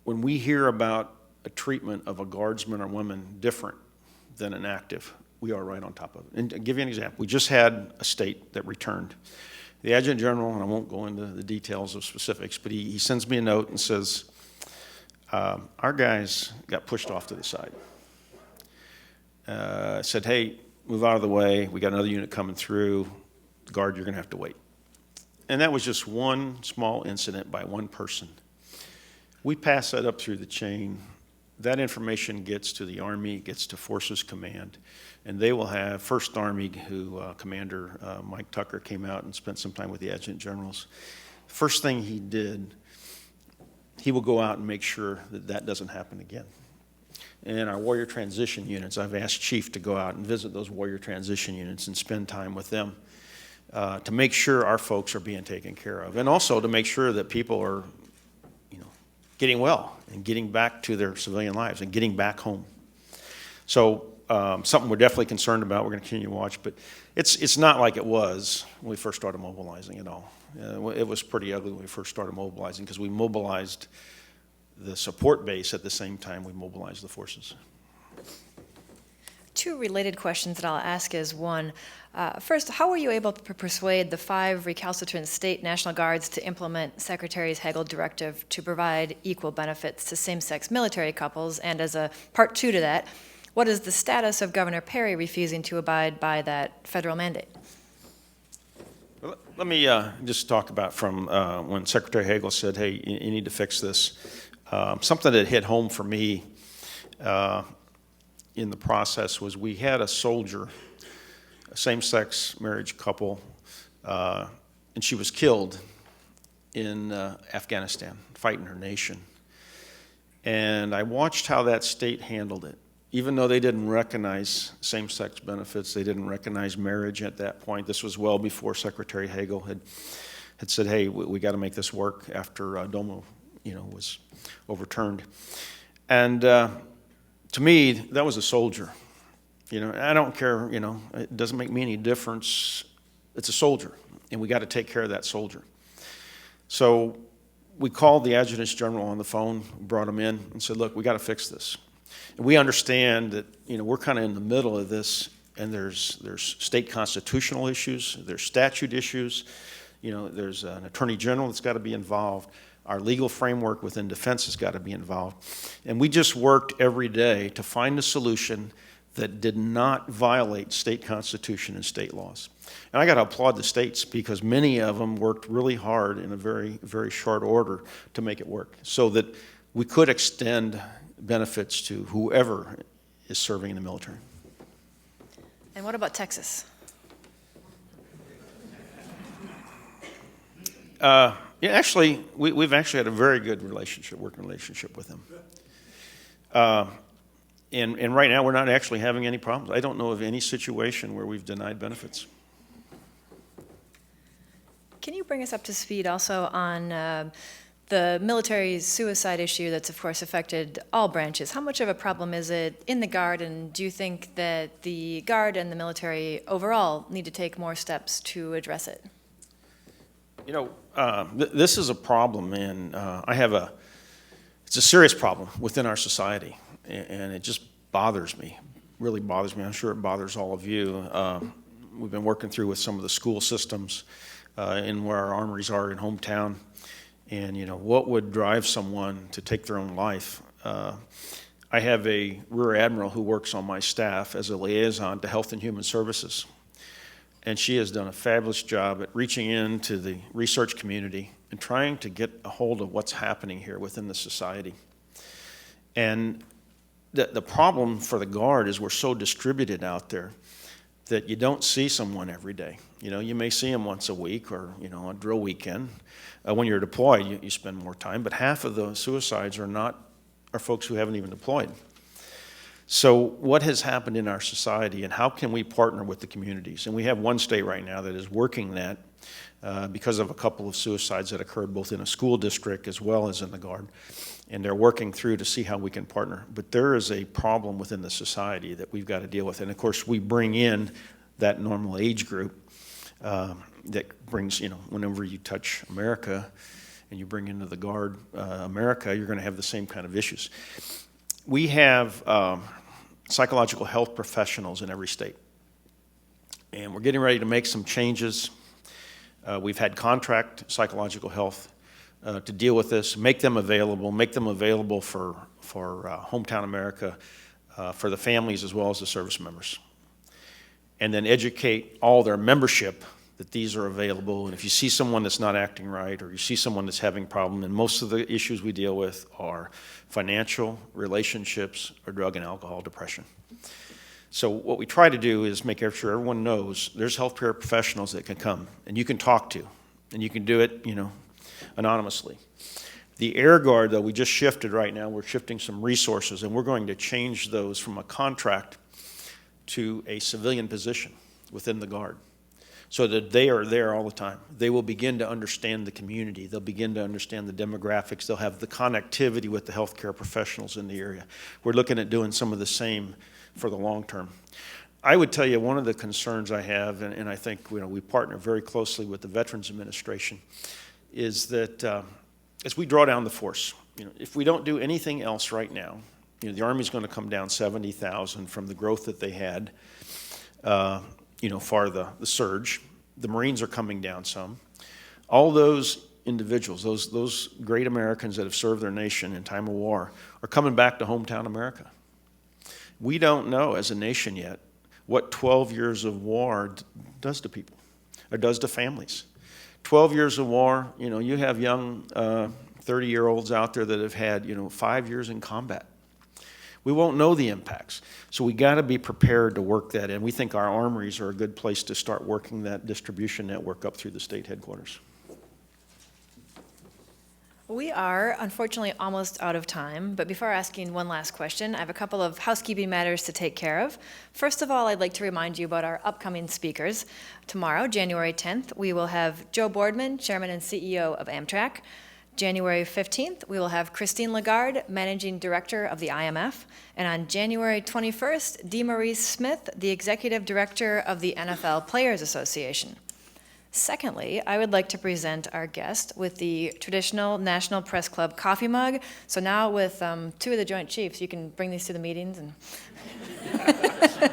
we hear about a treatment of a guardsman or woman different than an active, we are right on top of it. And to give you an example, we just had a state that returned. The Adjutant General, and I won't go into the details of specifics, but he sends me a note and says, our guys got pushed off to the side. Said, hey, move out of the way. We got another unit coming through. Guard, you're going to have to wait. And that was just one small incident by one person. We pass that up through the chain. That information gets to the Army, gets to Forces Command, and they will have First Army, who Commander Mike Tucker came out and spent some time with the Adjutant Generals. First thing he did, he will go out and make sure that that doesn't happen again. And our warrior transition units, I've asked Chief to go out and visit those warrior transition units and spend time with them to make sure our folks are being taken care of, and also to make sure that people are, you know, getting well and getting back to their civilian lives and getting back home. So something we're definitely concerned about. We're going to continue to watch, but it's not like it was when we first started mobilizing at all. It was pretty ugly when we first started mobilizing because we mobilized the support base at the same time we mobilized the forces. Two related questions that I'll ask is, one, first, how were you able to persuade the 5 recalcitrant state National Guards to implement Secretary Hagel's directive to provide equal benefits to same-sex military couples? And as a part 2 to that, what is the status of Governor Perry refusing to abide by that federal mandate? Well, let me just talk about from when Secretary Hagel said, hey, you need to fix this. Something that hit home for me in the process was we had a soldier, a same-sex marriage couple, and she was killed in Afghanistan, fighting her nation. And I watched how that state handled it. Even though they didn't recognize same-sex benefits, they didn't recognize marriage at that point. This was well before Secretary Hagel had said, hey, we got to make this work after DOMO, you know, was overturned. And to me, that was a soldier. You know, I don't care, you know, it doesn't make me any difference. It's a soldier, and we got to take care of that soldier. So we called the Adjutant General on the phone, brought him in, and said, look, we got to fix this. And we understand that, you know, we're kind of in the middle of this, and there's state constitutional issues, there's statute issues, you know, there's an attorney general that's got to be involved. Our legal framework within defense has got to be involved. And we just worked every day to find a solution that did not violate state constitution and state laws. And I got to applaud the states because many of them worked really hard in a very, very short order to make it work so that we could extend benefits to whoever is serving in the military. And what about Texas? Yeah, actually, we've actually had a very good relationship, working relationship with them. And right now, we're not actually having any problems. I don't know of any situation where we've denied benefits. Can you bring us up to speed also on the military suicide issue that's, of course, affected all branches? How much of a problem is it in the Guard, and do you think that the Guard and the military overall need to take more steps to address it? You know, this is a problem, and it's a serious problem within our society, and it just bothers me, really bothers me. I'm sure it bothers all of you. We've been working through with some of the school systems in where our armories are in hometown. And, you know, what would drive someone to take their own life? I have a Rear Admiral who works on my staff as a liaison to Health and Human Services. And she has done a fabulous job at reaching into the research community and trying to get a hold of what's happening here within the society. And the problem for the Guard is we're so distributed out there that you don't see someone every day. You know, you may see them once a week or, you know, a drill weekend. When you're deployed, you spend more time, but half of the suicides are folks who haven't even deployed. So what has happened in our society, and how can we partner with the communities? And we have one state right now that is working that because of a couple of suicides that occurred both in a school district as well as in the Guard. And they're working through to see how we can partner. But there is a problem within the society that we've got to deal with. And of course, we bring in that normal age group that brings, you know, whenever you touch America and you bring into the Guard America, you're going to have the same kind of issues. We have psychological health professionals in every state. And we're getting ready to make some changes. We've had contract psychological health to deal with this, make them available for hometown America, for the families as well as the service members. And then educate all their membership that these are available. And if you see someone that's not acting right, or you see someone that's having a problem, and most of the issues we deal with are financial, relationships, or drug and alcohol depression. So what we try to do is make sure everyone knows there's healthcare professionals that can come and you can talk to, and you can do it, you know, anonymously. The Air Guard, though, we just shifted right now. We're shifting some resources, and we're going to change those from a contract to a civilian position within the Guard, so that they are there all the time. They will begin to understand the community. They'll begin to understand the demographics. They'll have the connectivity with the healthcare professionals in the area. We're looking at doing some of the same for the long term. I would tell you one of the concerns I have, and I think, you know, we partner very closely with the Veterans Administration, is that as we draw down the force, you know, if we don't do anything else right now, you know, the Army's going to come down 70,000 from the growth that they had, you know, for the surge. The Marines are coming down some. All those individuals, those great Americans that have served their nation in time of war, are coming back to hometown America. We don't know as a nation yet what 12 years of war does to people, or does to families. 12 years of war, you know, you have young 30-year-olds out there that have had, you know, 5 years in combat. We won't know the impacts. So we got to be prepared to work that in. We think our armories are a good place to start working that distribution network up through the state headquarters. We are, unfortunately, almost out of time, but before asking one last question, I have a couple of housekeeping matters to take care of. First of all, I'd like to remind you about our upcoming speakers. Tomorrow, January 10th, we will have Joe Boardman, Chairman and CEO of Amtrak. January 15th, we will have Christine Lagarde, Managing Director of the IMF. And on January 21st, DeMaurice Smith, the Executive Director of the NFL Players Association. Secondly, I would like to present our guest with the traditional National Press Club coffee mug. So now with two of the Joint Chiefs, you can bring these to the meetings and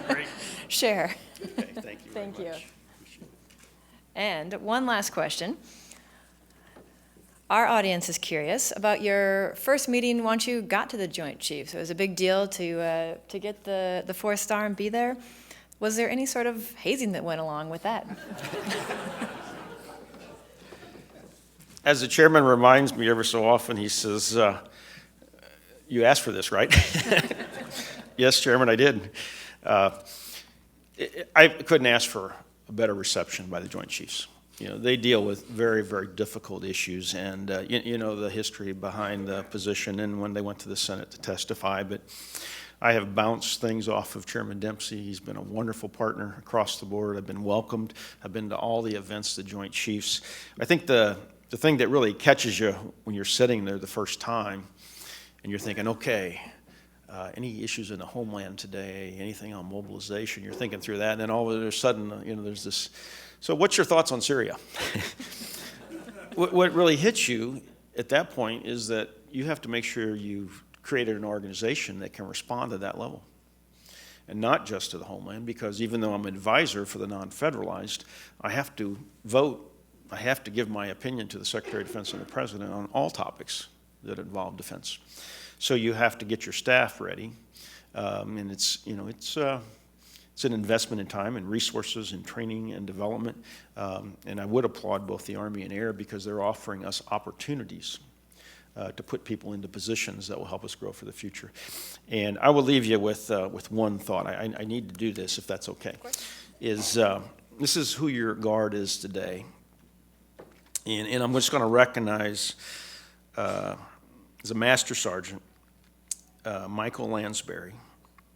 Great. share. Okay, thank you. Thank very you. much. And one last question. Our audience is curious about your first meeting once you got to the Joint Chiefs. It was a big deal to get the 4-star and be there. Was there any sort of hazing that went along with that? As the chairman reminds me ever so often, he says, you asked for this, right? Yes, Chairman, I did. I couldn't ask for a better reception by the Joint Chiefs. You know, they deal with very, very difficult issues, and you know the history behind the position and when they went to the Senate to testify. But I have bounced things off of Chairman Dempsey. He's been a wonderful partner across the board. I've been welcomed. I've been to all the events, the Joint Chiefs. I think the thing that really catches you when you're sitting there the first time and you're thinking, okay, any issues in the homeland today, anything on mobilization, you're thinking through that, and then all of a sudden, there's this, so what's your thoughts on Syria? What really hits you at that point is that you have to make sure you've created an organization that can respond to that level. And not just to the homeland, because even though I'm an advisor for the non-federalized, I have to vote, I have to give my opinion to the Secretary of Defense and the President on all topics that involve defense. So you have to get your staff ready, and it's an investment in time and resources and training and development. And I would applaud both the Army and Air because they're offering us opportunities to put people into positions that will help us grow for the future. And I will leave you with one thought. I need to do this if that's okay. This is who your Guard is today. And I'm just going to recognize as a Master Sergeant, Michael Lansbury.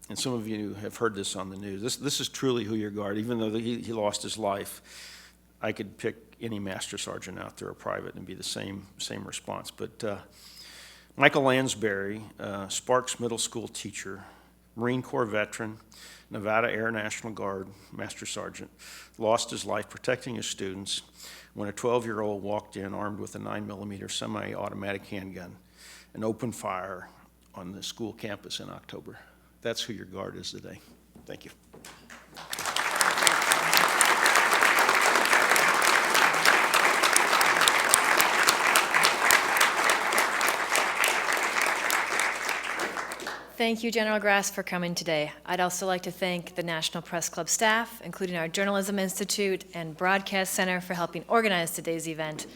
And some of you have heard this on the news. This is truly who your Guard, even though he lost his life. I could pick any Master Sergeant out there or private and be the same response. But Michael Lansbury, Sparks Middle School teacher, Marine Corps veteran, Nevada Air National Guard Master Sergeant, lost his life protecting his students when a 12-year-old walked in armed with a 9mm semi-automatic handgun and opened fire on the school campus in October. That's who your Guard is today. Thank you. Thank you, General Grass, for coming today. I'd also like to thank the National Press Club staff, including our Journalism Institute and Broadcast Center, for helping organize today's event.